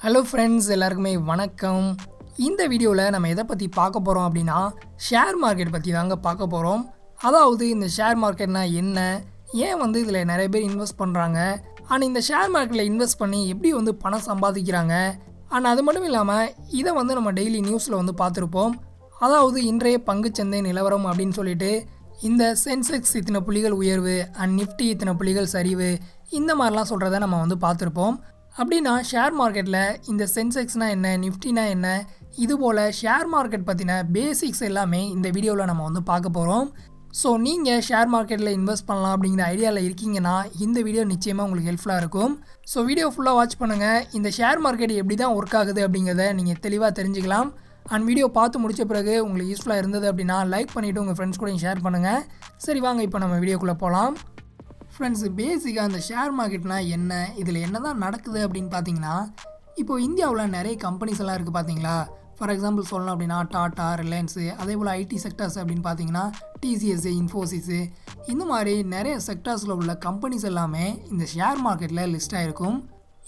Hello friends, எல்லாருக்குமே வணக்கம். இந்த வீடியோவில் நம்ம எதை பற்றி பார்க்க போகிறோம் அப்படின்னா, ஷேர் மார்க்கெட் பற்றி தாங்க பார்க்க போகிறோம். அதாவது இந்த ஷேர் மார்க்கெட்னா என்ன, ஏன் இதில் நிறைய பேர் இன்வெஸ்ட் பண்ணுறாங்க, அண்ட் இந்த ஷேர் மார்க்கெட்டில் இன்வெஸ்ட் பண்ணி எப்படி பணம் சம்பாதிக்கிறாங்க, அண்ட் அது மட்டும் இல்லாமல் இதை நம்ம டெய்லி நியூஸில் பார்த்துருப்போம். அதாவது இன்றைய பங்குச்சந்தை நிலவரம் அப்படின்னு சொல்லிட்டு இந்த சென்செக்ஸ் இத்தனை புள்ளிகள் உயர்வு அண்ட் நிஃப்டி இத்தனை புள்ளிகள் சரிவு, இந்த மாதிரிலாம் சொல்கிறத நம்ம பார்த்துருப்போம். அப்படின்னா ஷேர் மார்க்கெட்டில் இந்த சென்செக்ஸ்னால் என்ன, நிஃப்டினா என்ன, இதுபோல் ஷேர் மார்க்கெட் பற்றின பேசிக்ஸ் எல்லாமே இந்த வீடியோவில் நம்ம பார்க்க போகிறோம். ஸோ நீங்கள் ஷேர் மார்க்கெட்டில் இன்வெஸ்ட் பண்ணலாம் அப்படிங்கிற ஐடியாவில் இருக்கீங்கன்னா இந்த வீடியோ நிச்சயமாக உங்களுக்கு ஹெல்ப்ஃபுல்லாக இருக்கும். ஸோ வீடியோ ஃபுல்லாக வாட்ச் பண்ணுங்கள். இந்த ஷேர் மார்க்கெட் எப்படி தான் ஒர்க் ஆகுது அப்படிங்கிறத நீங்கள் தெளிவாக தெரிஞ்சுக்கலாம். அண்ட் வீடியோ பார்த்து முடித்த பிறகு உங்களுக்கு யூஸ்ஃபுல்லாக இருந்தது அப்படின்னா லைக் பண்ணிவிட்டு உங்கள் ஃப்ரெண்ட்ஸ் கூட ஷேர் பண்ணுங்கள். சரி வாங்க இப்போ நம்ம வீடியோக்குள்ளே போகலாம். ஃப்ரெண்ட்ஸ், பேசிக்காக அந்த ஷேர் மார்க்கெட்னா என்ன, இதில் என்ன தான் நடக்குது அப்படின்னு பார்த்தீங்கன்னா, இப்போது இந்தியாவில் நிறைய கம்பெனிஸ் எல்லாம் இருக்குது பார்த்தீங்களா. ஃபார் எக்ஸாம்பிள் சொல்லணும் அப்படின்னா டாட்டா, ரிலையன்ஸு, அதே போல் ஐடி செக்டர்ஸ் அப்படின்னு பார்த்தீங்கன்னா டிசிஎஸ்ஸு, இன்ஃபோசிஸு, இந்த மாதிரி நிறைய செக்டர்ஸில் உள்ள கம்பெனிஸ் எல்லாமே இந்த ஷேர் மார்க்கெட்டில் லிஸ்ட் ஆகிருக்கும்.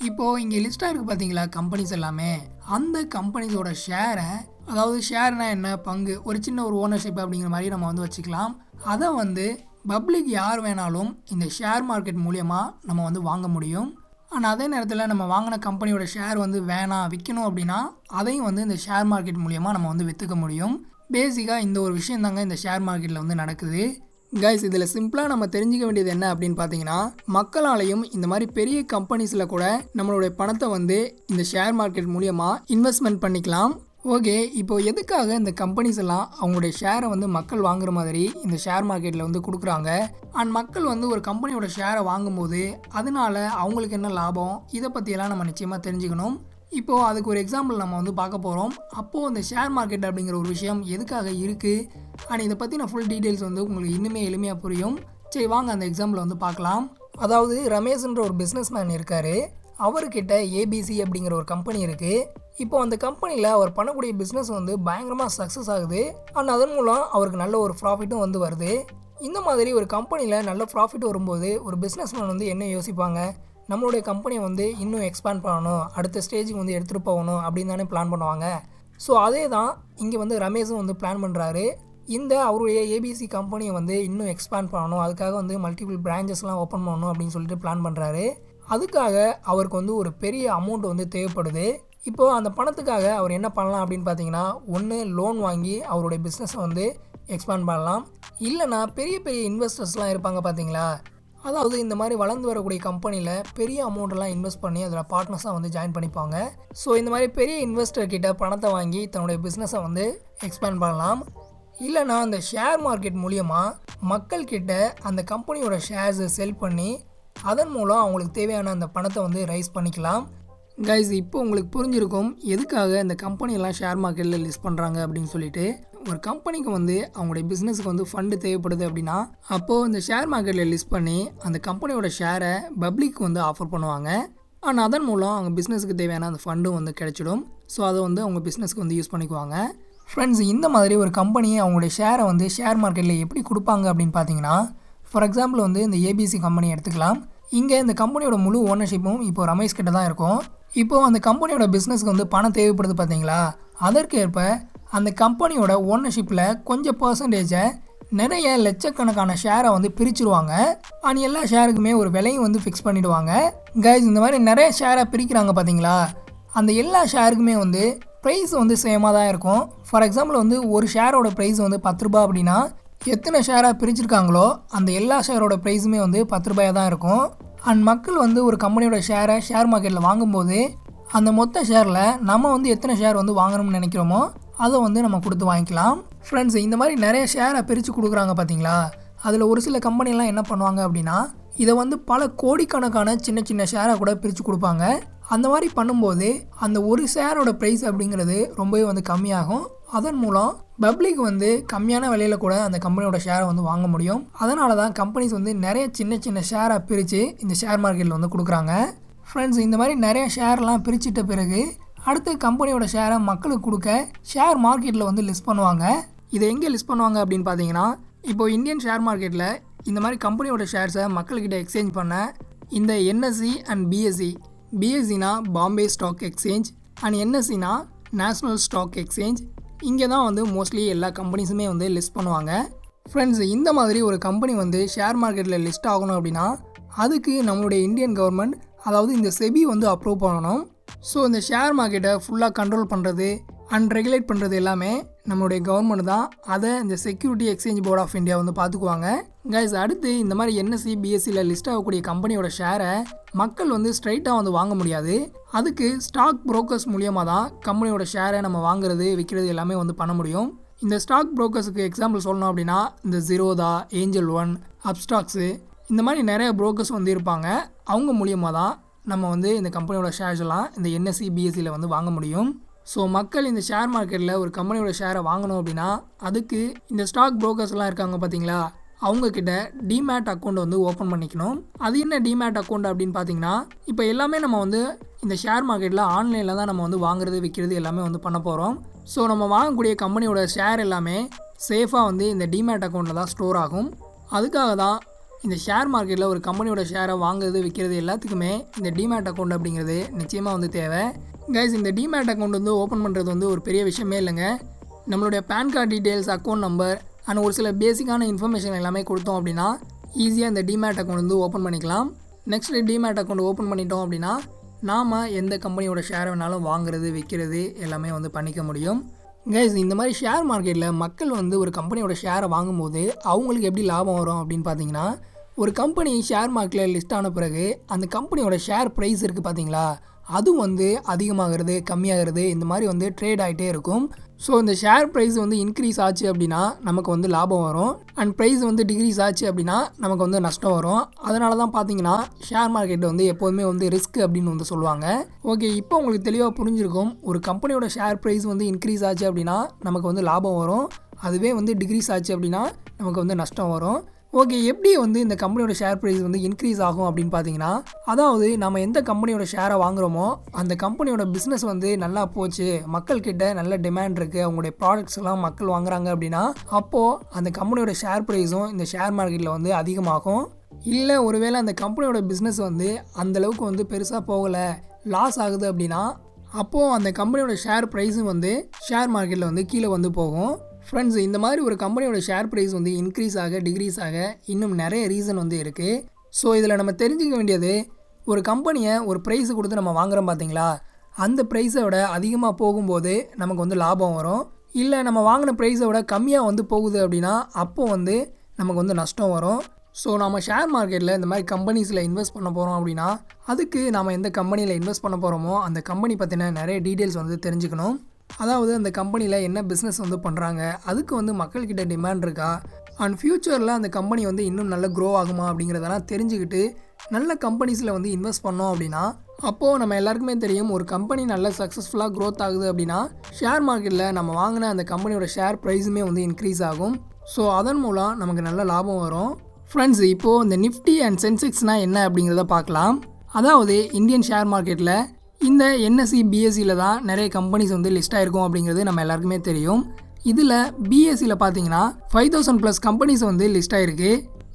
இப்போது இங்கே லிஸ்ட் ஆகிருக்கு பார்த்தீங்களா கம்பெனிஸ் எல்லாமே, அந்த கம்பெனிஸோட ஷேரை, அதாவது ஷேர்னால் என்ன, பங்கு, ஒரு சின்ன ஒரு ஓனர்ஷிப் அப்படிங்கிற மாதிரி நம்ம வச்சுக்கலாம். அதை பப்ளிக் யார் வேணாலும் இந்த ஷேர் மார்க்கெட் மூலியமாக நம்ம வாங்க முடியும். ஆனால் அதே நேரத்தில் நம்ம வாங்கின கம்பெனியோட ஷேர் வேணாம், விற்கணும் அப்படின்னா அதையும் இந்த ஷேர் மார்க்கெட் மூலியமாக நம்ம விற்றுக்க முடியும். பேசிக்காக இந்த ஒரு விஷயம் தாங்க இந்த ஷேர் மார்க்கெட்டில் நடக்குது. கைஸ், இதில் சிம்பிளாக நம்ம தெரிஞ்சிக்க வேண்டியது என்ன அப்படின்னு பார்த்தீங்கன்னா, மக்களாலையும் இந்த மாதிரி பெரிய கம்பெனிஸில் கூட நம்மளுடைய பணத்தை இந்த ஷேர் மார்க்கெட் மூலியமாக இன்வெஸ்ட்மெண்ட் பண்ணிக்கலாம். ஓகே, இப்போது எதுக்காக இந்த கம்பெனிஸ் எல்லாம் அவங்களுடைய ஷேரை மக்கள் வாங்குற மாதிரி இந்த ஷேர் மார்க்கெட்டில் கொடுக்குறாங்க, அண்ட் மக்கள் ஒரு கம்பெனியோட ஷேரை வாங்கும்போது அதனால அவங்களுக்கு என்ன லாபம், இதை பற்றியெல்லாம் நம்ம நிச்சயமாக தெரிஞ்சுக்கணும். இப்போது அதுக்கு ஒரு எக்ஸாம்பிள் நம்ம பார்க்க போகிறோம். அப்போது இந்த ஷேர் மார்க்கெட் அப்படிங்கிற ஒரு விஷயம் எதுக்காக இருக்குது, அண்ட் இதை பற்றின ஃபுல் டீட்டெயில்ஸ் உங்களுக்கு இன்னுமே எளிமையாக புரியும். சரி வாங்க அந்த எக்ஸாம்பிளை பார்க்கலாம். அதாவது ரமேஷ்ன்ற ஒரு பிஸ்னஸ் மேன் இருக்கார். அவர்கிட்ட ஏபிசி அப்படிங்கிற ஒரு கம்பெனி இருக்குது. இப்போ அந்த கம்பெனியில் அவர் பண்ணக்கூடிய பிஸ்னஸ் பயங்கரமாக சக்ஸஸ் ஆகுது, அண்ட் அதன் மூலம் அவருக்கு நல்ல ஒரு ப்ராஃபிட்டும் வருது. இந்த மாதிரி ஒரு கம்பெனியில் நல்ல ப்ராஃபிட் வரும்போது ஒரு பிஸ்னஸ் மேன் என்ன யோசிப்பாங்க, நம்மளுடைய கம்பெனியை இன்னும் எக்ஸ்பேண்ட் பண்ணணும், அடுத்த ஸ்டேஜுக்கு எடுத்துகிட்டு போகணும் அப்படின்னு தானே பிளான் பண்ணுவாங்க. ஸோ அதே தான் இங்கே ரமேஷும் பிளான் பண்ணுறாரு. இந்த அவருடைய ஏபிசி கம்பெனியை இன்னும் எக்ஸ்பேண்ட் பண்ணணும், அதுக்காக மல்டிபிள் பிரான்ச்சஸ்லாம் ஓப்பன் பண்ணணும் அப்படின்னு சொல்லிட்டு பிளான் பண்ணுறாரு. அதுக்காக அவருக்கு ஒரு பெரிய அமௌண்ட் தேவைப்படுது. இப்போது அந்த பணத்துக்காக அவர் என்ன பண்ணலாம் அப்படின்னு பார்த்தீங்கன்னா, ஒன்று லோன் வாங்கி அவருடைய பிஸ்னஸை எக்ஸ்பேண்ட் பண்ணலாம், இல்லைனா பெரிய பெரிய இன்வெஸ்டர்ஸ்லாம் இருப்பாங்க பார்த்தீங்களா. அதாவது இந்த மாதிரி வளர்ந்து வரக்கூடிய கம்பெனியில் பெரிய அமௌண்ட்டெல்லாம் இன்வெஸ்ட் பண்ணி அதில் பார்ட்னர்ஸாக ஜாயின் பண்ணிப்பாங்க. ஸோ இந்த மாதிரி பெரிய இன்வெஸ்டர்கிட்ட பணத்தை வாங்கி தன்னுடைய பிஸ்னஸை எக்ஸ்பேண்ட் பண்ணலாம். இல்லைனா அந்த ஷேர் மார்க்கெட் மூலியமாக மக்கள்கிட்ட அந்த கம்பெனியோட ஷேர்ஸை செல் பண்ணி அதன் மூலம் அவங்களுக்கு தேவையான அந்த பணத்தை ரைஸ் பண்ணிக்கலாம். கைஸ், இப்போ உங்களுக்கு புரிஞ்சிருக்கும் எதுக்காக இந்த கம்பெனியெல்லாம் ஷேர் மார்க்கெட்டில் லிஸ்ட் பண்ணுறாங்க அப்படின்னு சொல்லிட்டு. ஒரு கம்பெனிக்கு அவங்களுடைய பிஸ்னஸுக்கு ஃபண்டு தேவைப்படுது அப்படின்னா அப்போது இந்த ஷேர் மார்க்கெட்டில் லிஸ்ட் பண்ணி அந்த கம்பெனியோட ஷேரை பப்ளிக்கு ஆஃபர் பண்ணுவாங்க. ஆனால் அதன் மூலம் அவங்க பிஸ்னஸுக்கு தேவையான அந்த ஃபண்டும் கிடைச்சிடும். ஸோ அதை அவங்க பிஸ்னஸ்க்கு யூஸ் பண்ணிக்குவாங்க. ஃப்ரெண்ட்ஸ், இந்த மாதிரி ஒரு கம்பெனி அவங்களுடைய ஷேரை ஷேர் மார்க்கெட்டில் எப்படி கொடுப்பாங்க அப்படின்னு பார்த்தீங்கன்னா, ஃபார் எக்ஸாம்பிள் இந்த ஏபிசி கம்பெனி எடுத்துக்கலாம். இங்கே இந்த கம்பெனியோட முழு ஓனர்ஷிப்பும் இப்போ ரமேஷ் கிட்ட தான் இருக்கும். இப்போது அந்த கம்பெனியோட பிஸ்னஸ்க்கு பணம் தேவைப்படுது பார்த்தீங்களா, அதற்கேற்ப அந்த கம்பெனியோட ஓனர்ஷிப்பில் கொஞ்சம் பர்சன்டேஜை நிறைய லட்சக்கணக்கான ஷேரை பிரிச்சுருவாங்க. அண்ட் எல்லா ஷேருக்குமே ஒரு விலையும் ஃபிக்ஸ் பண்ணிவிடுவாங்க. கைஸ், இந்த மாதிரி நிறைய ஷேரை பிரிக்கிறாங்க பார்த்தீங்களா, அந்த எல்லா ஷேருக்குமே ப்ரைஸ் சேமாக தான் இருக்கும். ஃபார் எக்ஸாம்பிள் ஒரு ஷேரோட ப்ரைஸ் 10 ரூபா அப்படின்னா எத்தனை ஷேராக பிரிச்சிருக்காங்களோ அந்த எல்லா ஷேரோட ப்ரைஸுமே 10 ரூபாயாக தான் இருக்கும். அண்ட் மக்கள் ஒரு கம்பெனியோட ஷேரை ஷேர் மார்க்கெட்டில் வாங்கும்போது அந்த மொத்த ஷேரில் நம்ம எத்தனை ஷேர் வாங்கணும்னு நினைக்கிறோமோ அதை நம்ம கொடுத்து வாங்கிக்கலாம். ஃப்ரெண்ட்ஸ், இந்த மாதிரி நிறைய ஷேரை பிரித்து கொடுக்குறாங்க பார்த்தீங்களா, அதில் ஒரு சில கம்பெனிலாம் என்ன பண்ணுவாங்க அப்படின்னா இதை பல கோடிக்கணக்கான சின்ன சின்ன ஷேரை கூட பிரித்து கொடுப்பாங்க. அந்த மாதிரி பண்ணும்போது அந்த ஒரு ஷேரோட ப்ரைஸ் அப்படிங்கிறது ரொம்பவே கம்மியாகும். அதன் மூலம் பப்ளிக் கம்மியான விலையில் கூட அந்த கம்பெனியோட ஷேரை வாங்க முடியும். அதனால தான் கம்பெனிஸ் நிறைய சின்ன சின்ன ஷேரை பிரித்து இந்த ஷேர் மார்க்கெட்டில் கொடுக்குறாங்க. ஃப்ரெண்ட்ஸ், இந்த மாதிரி நிறைய ஷேர்லாம் பிரிச்சிட்ட பிறகு அடுத்த கம்பெனியோட ஷேரை மக்களுக்கு கொடுக்க ஷேர் மார்க்கெட்டில் லிஸ்ட் பண்ணுவாங்க. இதை எங்கே லிஸ்ட் பண்ணுவாங்க அப்படின்னு பார்த்தீங்கன்னா, இப்போது இந்தியன் ஷேர் மார்க்கெட்டில் இந்த மாதிரி கம்பெனியோட ஷேர்ஸை மக்கள்கிட்ட எக்ஸ்சேஞ்ச் பண்ண இந்த என்எஸ்சி அண்ட் பிஎஸ்சி பிஎஸ்சினா பாம்பே ஸ்டாக் எக்ஸ்சேஞ்ச் அண்ட் என்எஸ்சினா நேஷ்னல் ஸ்டாக் எக்ஸ்சேஞ்ச். இங்கே தான் வந்து மோஸ்ட்லி எல்லா கம்பெனிஸுமே வந்து லிஸ்ட் பண்ணுவாங்க. ஃப்ரெண்ட்ஸ், இந்த மாதிரி ஒரு கம்பெனி வந்து ஷேர் மார்க்கெட்டில் லிஸ்ட் ஆகணும் அப்படின்னா அதுக்கு நம்மளுடைய இந்தியன் கவர்மெண்ட், அதாவது இந்த செபி வந்து அப்ரூவ் பண்ணணும். ஸோ இந்த ஷேர் மார்க்கெட்டை ஃபுல்லாக கண்ட்ரோல் பண்ணுறது அண்ட் ரெகுலேட் பண்ணுறது எல்லாமே நம்மளுடைய கவர்மெண்ட் தான். அதை இந்த security exchange board of India வந்து பார்த்துக்குவாங்க. கைஸ், அடுத்து இந்த மாதிரி என்எஸ்சி பிஎஸ்சியில் லிஸ்ட் ஆகக்கூடிய கம்பெனியோட ஷேரை மக்கள் வந்து ஸ்ட்ரைட்டாக வந்து வாங்க முடியாது. அதுக்கு ஸ்டாக் புரோக்கர்ஸ் மூலியமாக தான் கம்பெனியோட ஷேரை நம்ம வாங்குறது விற்கிறது எல்லாமே வந்து பண்ண முடியும். இந்த ஸ்டாக் புரோக்கர்ஸுக்கு எக்ஸாம்பிள் சொல்லணும் அப்படின்னா இந்த ஜீரோதா, ஏஞ்சல் ஒன், அப்ஸ்டாக்ஸு, இந்த மாதிரி நிறைய புரோக்கர்ஸ் வந்து இருப்பாங்க. அவங்க மூலியமாக தான் நம்ம வந்து இந்த கம்பெனியோட ஷேர்ஸ் எல்லாம் இந்த என்எஸ்சி பிஎஸ்சியில் வந்து வாங்க முடியும். ஸோ மக்கள் இந்த ஷேர் மார்க்கெட்டில் ஒரு கம்பெனியோட ஷேரை வாங்கணும் அப்படின்னா அதுக்கு இந்த ஸ்டாக் புரோக்கர்ஸ்லாம் இருக்காங்க பார்த்தீங்களா, அவங்கக்கிட்ட டிமேட் அக்கௌண்ட் வந்து ஓப்பன் பண்ணிக்கணும். அது என்ன டிமேட் அக்கௌண்ட் அப்படின்னு பார்த்தீங்கன்னா, இப்போ எல்லாமே நம்ம வந்து இந்த ஷேர் மார்க்கெட்டில் ஆன்லைனில் தான் நம்ம வந்து வாங்குறது விற்கிறது எல்லாமே வந்து பண்ண போகிறோம். ஸோ நம்ம வாங்கக்கூடிய கம்பெனியோட ஷேர் எல்லாமே சேஃபாக வந்து இந்த டிமேட் அக்கௌண்ட்டில் தான் ஸ்டோர் ஆகும். அதுக்காக தான் இந்த ஷேர் மார்க்கெட்டில் ஒரு கம்பெனியோட ஷேரை வாங்குறது விற்கிறது எல்லாத்துக்குமே இந்த டிமேட் அக்கௌண்ட் அப்படிங்கிறது நிச்சயமாக வந்து தேவை. கைஸ், இந்த டிமேட் அக்கௌண்ட் வந்து ஓப்பன் பண்ணுறது வந்து ஒரு பெரிய விஷயமே இல்லைங்க. நம்மளுடைய PAN card details, account number and ஒரு சில பேசிக்கான இன்ஃபர்மேஷன் எல்லாமே கொடுத்தோம் அப்படின்னா ஈஸியாக இந்த டிமேட் அக்கௌண்ட் வந்து ஓப்பன் பண்ணிக்கலாம். நெக்ஸ்ட் டிமேட் அக்கௌண்ட் ஓப்பன் பண்ணிட்டோம் அப்படின்னா நாம் எந்த கம்பெனியோட ஷேரை வேணாலும் வாங்குறது விற்கிறது எல்லாமே வந்து பண்ணிக்க முடியும். கைஸ், இந்த மாதிரி ஷேர் மார்க்கெட்டில் மக்கள் வந்து ஒரு கம்பெனியோட ஷேரை வாங்கும்போது அவங்களுக்கு எப்படி லாபம் வரும் அப்படின்னு பார்த்தீங்கன்னா, ஒரு கம்பெனி ஷேர் மார்க்கெட்டில் லிஸ்ட் ஆன பிறகு அந்த கம்பெனியோட ஷேர் ப்ரைஸ் இருக்குது பார்த்தீங்களா, அது வந்து அதிகமாகிறது கம்மியாகிறது இந்த மாதிரி வந்து ட்ரேட் ஆகிட்டே இருக்கும். ஸோ இந்த ஷேர் ப்ரைஸ் வந்து இன்க்ரீஸ் ஆச்சு அப்படின்னா நமக்கு வந்து லாபம் வரும், அண்ட் ப்ரைஸ் வந்து டிக்ரீஸ் ஆச்சு அப்படின்னா நமக்கு வந்து நஷ்டம் வரும். அதனால தான் பார்த்தீங்கன்னா ஷேர் மார்க்கெட் வந்து எப்போதுமே வந்து ரிஸ்க் அப்படின்னு வந்து சொல்லுவாங்க. ஓகே, இப்போ உங்களுக்கு தெளிவாக புரிஞ்சிருக்கும். ஒரு கம்பெனியோட ஷேர் ப்ரைஸ் வந்து இன்க்ரீஸ் ஆச்சு அப்படின்னா நமக்கு வந்து லாபம் வரும், அதுவே வந்து டிக்ரீஸ் ஆச்சு அப்படின்னா நமக்கு வந்து நஷ்டம் வரும். ஓகே, எப்படி வந்து இந்த கம்பெனியோட ஷேர் ப்ரைஸ் வந்து இன்க்ரீஸ் ஆகும் அப்படின்னு பார்த்தீங்கன்னா, அதாவது நம்ம எந்த கம்பெனியோட ஷேரை வாங்குகிறோமோ அந்த கம்பெனியோட பிஸ்னஸ் வந்து நல்லா போச்சு, மக்கள்கிட்ட நல்ல டிமாண்ட் இருக்குது, அவங்களுடைய ப்ராடக்ட்ஸ் எல்லாம் மக்கள் வாங்குறாங்க அப்படின்னா அப்போது அந்த கம்பெனியோட ஷேர் ப்ரைஸும் இந்த ஷேர் மார்க்கெட்டில் வந்து அதிகமாகும். இல்லை ஒருவேளை அந்த கம்பெனியோட பிஸ்னஸ் வந்து அந்தளவுக்கு வந்து பெருசாக போகலை, லாஸ் ஆகுது அப்படின்னா அப்போது அந்த கம்பெனியோட ஷேர் ப்ரைஸும் வந்து ஷேர் மார்க்கெட்டில் வந்து கீழே வந்து போகும். ஃப்ரெண்ட்ஸ், இந்த மாதிரி ஒரு கம்பெனியோட ஷேர் ப்ரைஸ் வந்து இன்க்ரீஸ் ஆக டிக்ரீஸ் ஆக இன்னும் நிறைய ரீசன் வந்து இருக்குது. ஸோ இதில் நம்ம தெரிஞ்சுக்க வேண்டியது, ஒரு கம்பெனியை ஒரு ப்ரைஸு கொடுத்து நம்ம வாங்குகிறோம் பார்த்தீங்களா, அந்த ப்ரைஸை விட அதிகமாக போகும்போது நமக்கு வந்து லாபம் வரும். இல்லை நம்ம வாங்கின ப்ரைஸை விட கம்மியாக வந்து போகுது அப்படின்னா அப்போது வந்து நமக்கு வந்து நஷ்டம் வரும். ஸோ நம்ம ஷேர் மார்க்கெட்டில் இந்த மாதிரி கம்பெனிஸில் இன்வெஸ்ட் பண்ண போகிறோம் அப்படின்னா அதுக்கு நம்ம எந்த கம்பெனியில் இன்வெஸ்ட் பண்ண போகிறோமோ அந்த கம்பெனி பற்றின நிறைய டீட்டெயில்ஸ் வந்து தெரிஞ்சுக்கணும். அதாவது அந்த கம்பெனியில் என்ன பிஸ்னஸ் வந்து பண்ணுறாங்க, அதுக்கு வந்து மக்கள்கிட்ட டிமாண்ட் இருக்கா, அண்ட் ஃப்யூச்சரில் அந்த கம்பெனி வந்து இன்னும் நல்ல க்ரோ ஆகுமா அப்படிங்கிறதெல்லாம் தெரிஞ்சுக்கிட்டு நல்ல கம்பெனிஸில் வந்து இன்வெஸ்ட் பண்ணோம் அப்படின்னா அப்போது நம்ம எல்லாருக்குமே தெரியும், ஒரு கம்பெனி நல்ல சக்ஸஸ்ஃபுல்லாக க்ரோத் ஆகுது அப்படின்னா ஷேர் மார்க்கெட்டில் நம்ம வாங்கின அந்த கம்பெனியோட ஷேர் ப்ரைஸுமே வந்து இன்க்ரீஸ் ஆகும். ஸோ அதன் மூலம் நமக்கு நல்ல லாபம் வரும். ஃப்ரெண்ட்ஸ், இப்போது இந்த நிஃப்டி அண்ட் சென்செக்ஸ்னால் என்ன அப்படிங்கிறத பார்க்கலாம். அதாவது இந்தியன் ஷேர் மார்க்கெட்டில் இந்த என்எஸ்சி பிஎஸ்சியில் தான் நிறைய கம்பெனிஸ் வந்து லிஸ்ட் ஆகிருக்கும் அப்படிங்கிறது நம்ம எல்லாருக்குமே தெரியும். இதில் பிஎஸ்சியில் பார்த்தீங்கன்னா 5000+ கம்பெனிஸ் வந்து லிஸ்ட் ஆகிருக்கு.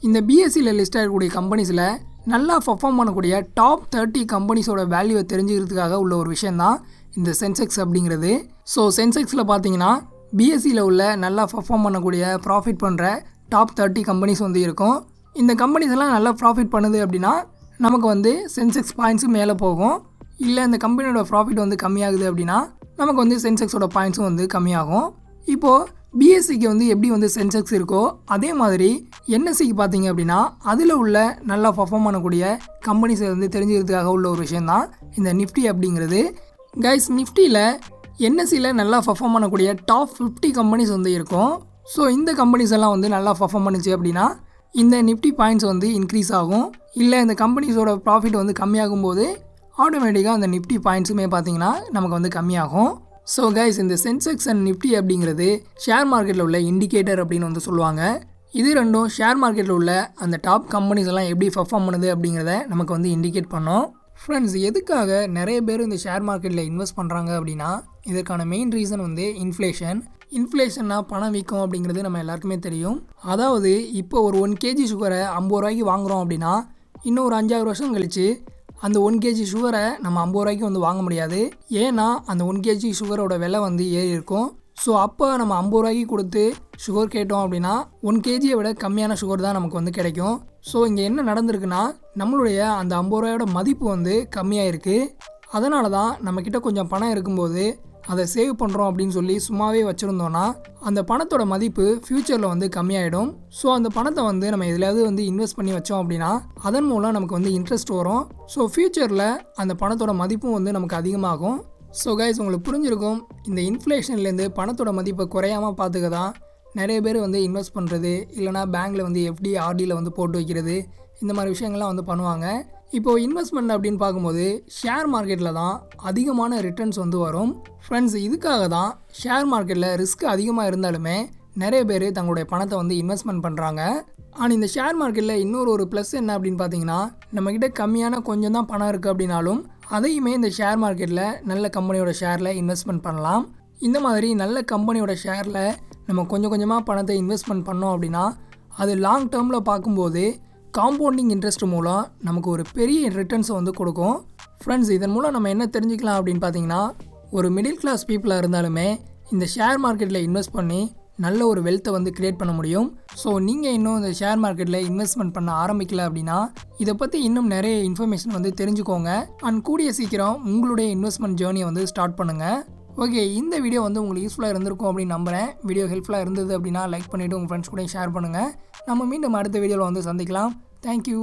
இந்த பிஎஸ்சியில் லிஸ்ட் ஆகக்கூடிய கம்பெனிஸில் நல்லா பர்ஃபார்ம் பண்ணக்கூடிய டாப் 30 கம்பெனிஸோட வேல்யூவை தெரிஞ்சுக்கிறதுக்காக உள்ள ஒரு விஷயந்தான் இந்த சென்செக்ஸ் அப்படிங்கிறது. ஸோ சென்செக்ஸில் பார்த்தீங்கன்னா பிஎஸ்சியில் உள்ள நல்லா பர்ஃபார்ம் பண்ணக்கூடிய ப்ராஃபிட் பண்ணுற டாப் 30 கம்பெனிஸ் வந்து இருக்கும். இந்த கம்பெனிஸ் எல்லாம் நல்லா ப்ராஃபிட் பண்ணுது அப்படின்னா நமக்கு வந்து சென்செக்ஸ் பாயிண்ட்ஸும் மேலே போகும். இல்லை இந்த கம்பெனியோட ப்ராஃபிட் வந்து கம்மியாகுது அப்படின்னா நமக்கு வந்து சென்செக்ஸோட பாயிண்ட்ஸும் வந்து கம்மியாகும். இப்போது பிஎஸ்சிக்கு வந்து எப்படி வந்து சென்செக்ஸ் இருக்கோ அதே மாதிரி என்எஸ்சிக்கு பார்த்தீங்க அப்படின்னா அதில் உள்ள நல்லா பர்ஃபார்ம் பண்ணக்கூடிய கம்பெனிஸை வந்து தெரிஞ்சுக்கிறதுக்காக உள்ள ஒரு விஷயந்தான் இந்த நிஃப்டி அப்படிங்கிறது. கைஸ், நிஃப்டியில் என்எஸ்சியில் நல்லா பர்ஃபார்ம் பண்ணக்கூடிய டாப் 50 கம்பெனிஸ் வந்து இருக்கும். ஸோ இந்த கம்பெனிஸ் எல்லாம் வந்து நல்லா பர்ஃபார்ம் பண்ணுச்சு அப்படின்னா இந்த நிஃப்டி பாயிண்ட்ஸ் வந்து இன்க்ரீஸ் ஆகும். இல்லை இந்த கம்பெனிஸோட ப்ராஃபிட் வந்து கம்மியாகும் போது ஆட்டோமேட்டிக்காக அந்த நிஃப்டி பாயிண்ட்ஸுமே பார்த்தீங்கன்னா நமக்கு வந்து கம்மியாகும். ஸோ கைஸ், இந்த சென்செக்ஸ் அண்ட் நிஃப்டி அப்படிங்கிறது ஷேர் மார்க்கெட்டில் உள்ள இண்டிகேட்டர் அப்படின்னு வந்து சொல்லுவாங்க. இது ரெண்டும் ஷேர் மார்க்கெட்டில் உள்ள அந்த டாப் கம்பெனிஸ் எல்லாம் எப்படி பர்ஃபார்ம் பண்ணுது அப்படிங்கிறத நமக்கு வந்து இண்டிகேட் பண்ணோம். ஃப்ரெண்ட்ஸ், எதுக்காக நிறைய பேர் இந்த ஷேர் மார்க்கெட்டில் இன்வெஸ்ட் பண்ணுறாங்க அப்படின்னா இதற்கான மெயின் ரீசன் வந்து இன்ஃப்ளேஷன்னா பணம் விற்கும் அப்படிங்கிறது நம்ம எல்லாருக்குமே தெரியும். அதாவது இப்போ ஒரு 1 kg சுகரை 50 ரூபாய்க்கு வாங்குகிறோம் அப்படின்னா இன்னும் ஒரு 5-6 வருஷம் கழித்து அந்த 1 கேஜி சுகரை நம்ம 50 ரூபாய்க்கு வந்து வாங்க முடியாது. ஏன்னா அந்த 1 கேஜி சுகரோட விலை வந்து ஏறி இருக்கும். ஸோ அப்போ நம்ம 50 ரூபாய்க்கு கொடுத்து சுகர் கேட்டோம் அப்படின்னா 1 கேஜியை விட கம்மியான சுகர் தான் நமக்கு வந்து கிடைக்கும். ஸோ இங்கே என்ன நடந்திருக்குன்னா நம்மளுடைய அந்த 50 ரூபாயோட மதிப்பு வந்து கம்மியாக இருக்குது. அதனால தான் நம்மக்கிட்ட கொஞ்சம் பணம் இருக்கும்போது அதை சேவ் பண்ணுறோம் அப்படின்னு சொல்லி சும்மாவே வச்சுருந்தோன்னா அந்த பணத்தோட மதிப்பு ஃப்யூச்சரில் வந்து கம்மியாயிடும். ஸோ அந்த பணத்தை வந்து நம்ம எதுலையாவது வந்து இன்வெஸ்ட் பண்ணி வச்சோம் அப்படின்னா அதன் மூலம் நமக்கு வந்து இன்ட்ரெஸ்ட் வரும். ஸோ ஃப்யூச்சரில் அந்த பணத்தோட மதிப்பும் வந்து நமக்கு அதிகமாகும். ஸோ கைஸ், உங்களுக்கு புரிஞ்சிருக்கும், இந்த இன்ஃப்ளேஷன்லேருந்து பணத்தோட மதிப்பை குறையாமல் பார்த்துக்க தான் நிறைய பேர் வந்து இன்வெஸ்ட் பண்ணுறது, இல்லைனா பேங்க்கில் வந்து எஃப்டி ஆர்டியில் வந்து போட்டு வைக்கிறது, இந்த மாதிரி விஷயங்கள்லாம் வந்து பண்ணுவாங்க. இப்போது இன்வெஸ்ட்மெண்ட் அப்படின்னு பார்க்கும்போது ஷேர் மார்க்கெட்டில் தான் அதிகமான ரிட்டர்ன்ஸ் வந்து வரும். ஃப்ரெண்ட்ஸ், இதுக்காக தான் ஷேர் மார்க்கெட்டில் ரிஸ்க் அதிகமாக இருந்தாலுமே நிறைய பேர் தங்களுடைய பணத்தை வந்து இன்வெஸ்ட்மெண்ட் பண்ணுறாங்க. ஆனால் இந்த ஷேர் மார்க்கெட்டில் இன்னொரு ப்ளஸ் என்ன அப்படின்னு பார்த்தீங்கன்னா, நம்மக்கிட்ட கம்மியான கொஞ்சம் தான் பணம் இருக்குது அப்படின்னாலும் அதையுமே இந்த ஷேர் மார்க்கெட்டில் நல்ல கம்பெனியோட ஷேரில் இன்வெஸ்ட்மெண்ட் பண்ணலாம். இந்த மாதிரி நல்ல கம்பெனியோட ஷேரில் நம்ம கொஞ்சம் கொஞ்சமாக பணத்தை இன்வெஸ்ட்மெண்ட் பண்ணோம் அப்படின்னா அது லாங் டேர்மில் பார்க்கும்போது காம்பவுண்டிங் இன்ட்ரெஸ்ட் மூலம் நமக்கு ஒரு பெரிய ரிட்டர்ன்ஸை வந்து கொடுக்கும். ஃப்ரெண்ட்ஸ், இதன் மூலம் நம்ம என்ன தெரிஞ்சுக்கலாம் அப்படின்னு பார்த்தீங்கன்னா, ஒரு மிடில் கிளாஸ் பீப்புளாக இருந்தாலுமே இந்த ஷேர் மார்க்கெட்டில் இன்வெஸ்ட் பண்ணி நல்ல ஒரு வெல்த்தை வந்து கிரியேட் பண்ண முடியும். ஸோ நீங்கள் இன்னும் இந்த ஷேர் மார்க்கெட்டில் இன்வெஸ்ட்மெண்ட் பண்ண ஆரம்பிக்கல அப்படின்னா இதை பற்றி இன்னும் நிறைய இன்ஃபர்மேஷன் வந்து தெரிஞ்சுக்கோங்க. அண்ட் கூடிய சீக்கிரம் உங்களுடைய இன்வெஸ்ட்மெண்ட் ஜேர்னியை வந்து ஸ்டார்ட் பண்ணுங்கள். ஓகே, இந்த வீடியோ வந்து உங்களுக்கு யூஸ்ஃபுல்லாக இருந்திருக்கும் அப்படின்னு நம்புகிறேன். வீடியோ ஹெல்ப்ஃபுல்லாக இருந்தது அப்படின்னா லைக் பண்ணிவிட்டு உங்கள் ஃப்ரெண்ட்ஸ் கூட ஷேர் பண்ணுங்கள். நம்ம மீண்டும் அடுத்த வீடியோவில் வந்து சந்திக்கலாம். தேங்க்யூ.